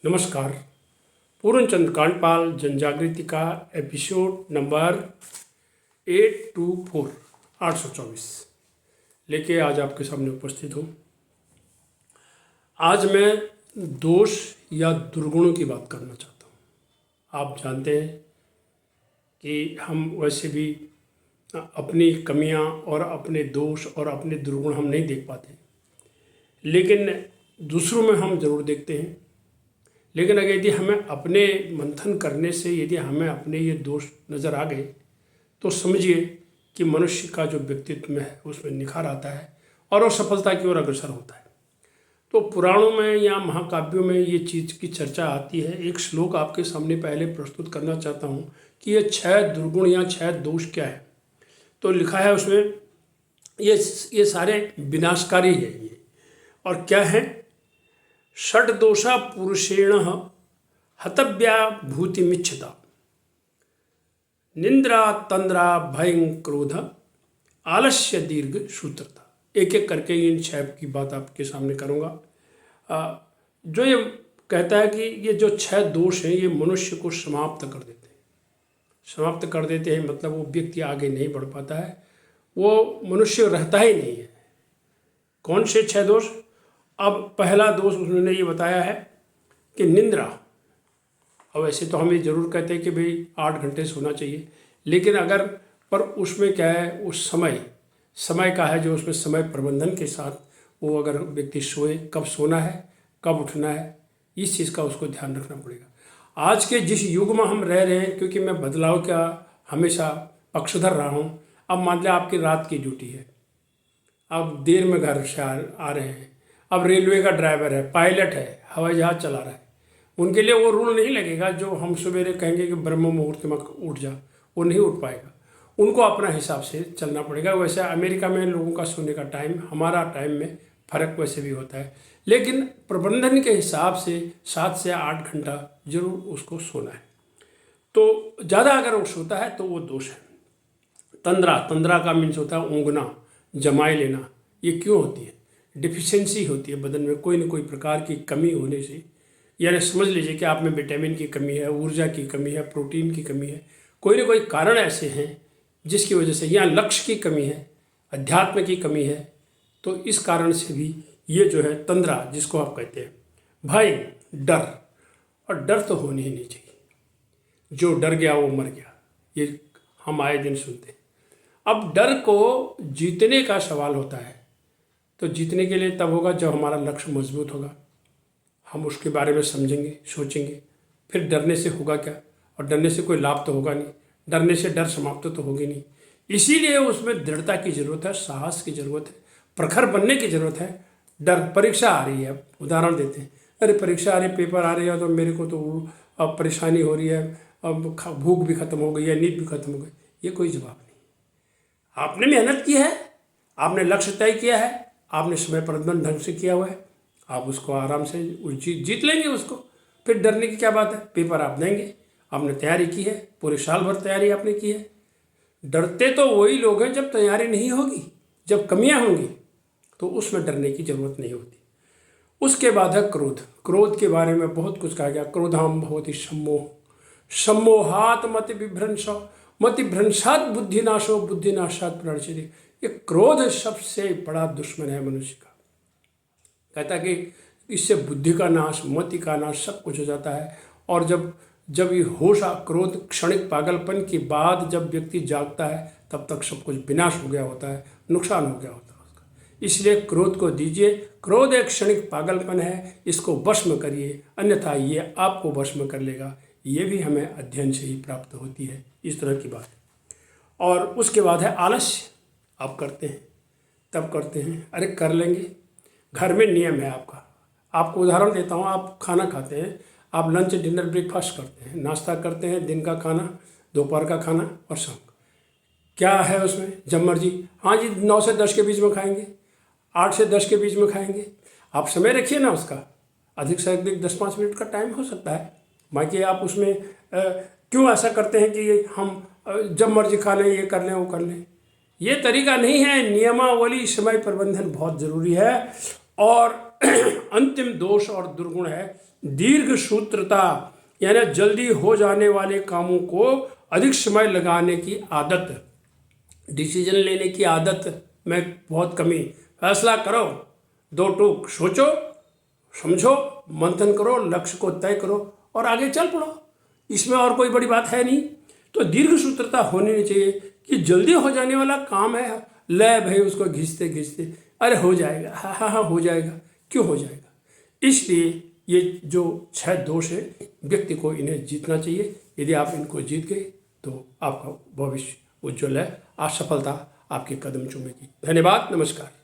नमस्कार। पूर्णचंद कांडपाल जनजागृति का episode number 824 824 लेके आज आपके सामने उपस्थित हूँ। आज मैं दोष या दुर्गुणों की बात करना चाहता हूँ। आप जानते हैं कि हम वैसे भी अपनी कमियां और अपने दोष और अपने दुर्गुण हम नहीं देख पाते, लेकिन दूसरों में हम ज़रूर देखते हैं। लेकिन अगर यदि हमें अपने मंथन करने से यदि हमें अपने ये दोष नज़र आ गए तो समझिए कि मनुष्य का जो व्यक्तित्व में है उसमें निखार आता है और वो सफलता की ओर अग्रसर होता है। तो पुराणों में या महाकाव्यों में ये चीज़ की चर्चा आती है। एक श्लोक आपके सामने पहले प्रस्तुत करना चाहता हूँ कि ये 6 दुर्गुण या 6 दोष क्या है। तो लिखा है उसमें ये सारे विनाशकारी है ये, और क्या है? षड दोषा पुरुषेण हतव्या भूतिमिच्छता, निंद्रा तंद्रा भयं क्रोध आलस्य दीर्घ सूत्रता। एक एक करके इन 6 की बात आपके सामने करूँगा। जो ये कहता है कि ये जो 6 दोष हैं ये मनुष्य को समाप्त कर देते हैं। समाप्त कर देते हैं मतलब वो व्यक्ति आगे नहीं बढ़ पाता है, वो मनुष्य रहता ही नहीं है। कौन से 6 दोष? अब पहला दोष उन्होंने ये बताया है कि निंद्रा। अब वैसे तो हम ये ज़रूर कहते हैं कि भाई 8 घंटे सोना चाहिए, लेकिन अगर पर उसमें क्या है, उस समय का है जो उसमें समय प्रबंधन के साथ वो अगर व्यक्ति सोए, कब सोना है कब उठना है, इस चीज़ का उसको ध्यान रखना पड़ेगा। आज के जिस युग में हम रह रहे हैं, क्योंकि मैं बदलाव का हमेशा पक्षधर रहा हूँ। अब मान लिया आपकी रात की ड्यूटी है, अब देर में घर से आ रहे हैं, अब रेलवे का ड्राइवर है, पायलट है, हवाई जहाज़ चला रहा है, उनके लिए वो रूल नहीं लगेगा जो हम सवेरे कहेंगे कि ब्रह्म मुहूर्त में उठ जा, वो नहीं उठ पाएगा। उनको अपना हिसाब से चलना पड़ेगा। वैसे अमेरिका में लोगों का सोने का टाइम हमारा टाइम में फ़र्क वैसे भी होता है, लेकिन प्रबंधन के हिसाब से 7 से 8 घंटा जरूर उसको सोना है। तो ज़्यादा अगर वो सोता है तो वो दोष है। तंद्रा का मीन्स होता है ऊँघना, जमाए लेना। ये क्यों होती है? डिफिशियंसी होती है बदन में, कोई न कोई प्रकार की कमी होने से। यानी समझ लीजिए कि आप में विटामिन की कमी है, ऊर्जा की कमी है, प्रोटीन की कमी है, कोई न कोई कारण ऐसे हैं जिसकी वजह से, या लक्ष्य की कमी है, अध्यात्म की कमी है। तो इस कारण से भी ये जो है तंद्रा जिसको आप कहते हैं, भय, डर, और डर तो होनी ही नहीं चाहिए। जो डर गया वो मर गया, ये हम आए दिन सुनते हैं। अब डर को जीतने का सवाल होता है, तो जीतने के लिए तब होगा जब हमारा लक्ष्य मजबूत होगा, हम उसके बारे में समझेंगे, सोचेंगे। फिर डरने से होगा क्या? और डरने से कोई लाभ तो होगा नहीं, डरने से डर समाप्त तो होगी नहीं। इसीलिए उसमें दृढ़ता की ज़रूरत है, साहस की ज़रूरत है, प्रखर बनने की ज़रूरत है। डर, परीक्षा आ रही है, उदाहरण देते हैं, अरे परीक्षा आ रही, पेपर आ रही है, तो मेरे को तो अब परेशानी हो रही है, अब भूख भी खत्म हो गई है, नींद भी खत्म हो गई। ये कोई जवाब नहीं। आपने मेहनत की है, आपने लक्ष्य तय किया है, आपने समय प्रबंधन ढंग से किया हुआ है, आप उसको आराम से जीत लेंगे उसको। फिर डरने की क्या बात है? पेपर आप देंगे, आपने तैयारी की है, पूरे साल भर तैयारी आपने की है। डरते तो वही लोग हैं जब तैयारी नहीं होगी, जब कमियां होंगी, तो उसमें डरने की जरूरत नहीं होती। उसके बाद है क्रोध। क्रोध के बारे में बहुत कुछ कहा गया। क्रोधाम भवति सम्मोहात मतिभ्रंशात बुद्धिनाशो बुद्धिनाशात प्रणश्यति। ये क्रोध सबसे बड़ा दुश्मन है मनुष्य का। कहता है कि इससे बुद्धि का नाश, मति का नाश, सब कुछ हो जाता है। और जब ये होश, क्रोध, क्षणिक पागलपन के बाद जब व्यक्ति जागता है तब तक सब कुछ विनाश हो गया होता है, नुकसान हो गया होता है उसका। इसलिए क्रोध को दीजिए। क्रोध एक क्षणिक पागलपन है, इसको भस्म करिए, अन्यथा ये आपको भस्म कर लेगा। ये भी हमें अध्ययन से ही प्राप्त होती है, इस तरह की बात। और उसके बाद है आलस्य। आप करते हैं तब करते हैं, अरे कर लेंगे। घर में नियम है आपका। आपको उदाहरण देता हूँ, आप खाना खाते हैं, आप लंच, डिनर, ब्रेकफास्ट करते हैं, नाश्ता करते हैं, दिन का खाना, दोपहर का खाना और शाम का। क्या है उसमें? जब मर्जी, हाँ जी 9 से 10 के बीच में खाएंगे, 8 से 10 के बीच में खाएंगे। आप समय रखिए ना उसका, अधिक से अधिक 10-5 मिनट का टाइम हो सकता है। बाकी आप उसमें क्यों ऐसा करते हैं कि हम जब मर्जी खा लें, ये कर लें, वो कर लें? ये तरीका नहीं है। नियमावली, समय प्रबंधन बहुत ज़रूरी है। और अंतिम दोष और दुर्गुण है दीर्घ सूत्रता, यानी जल्दी हो जाने वाले कामों को अधिक समय लगाने की आदत, डिसीजन लेने की आदत में बहुत कमी। फैसला करो, दो टूक सोचो, समझो, मंथन करो, लक्ष्य को तय करो और आगे चल पड़ो। इसमें और कोई बड़ी बात है नहीं। तो दीर्घ सूत्रता होनी नहीं चाहिए कि जल्दी हो जाने वाला काम है, ले भाई उसको घिसते घिसते अरे हो जाएगा, हाँ हाँ हाँ हो जाएगा, क्यों हो जाएगा। इसलिए ये जो 6 दोष है व्यक्ति को इन्हें जीतना चाहिए। यदि आप इनको जीत गए तो आपका भविष्य उज्जवल है, आज सफलता आपके कदम चूमेगी। धन्यवाद, नमस्कार।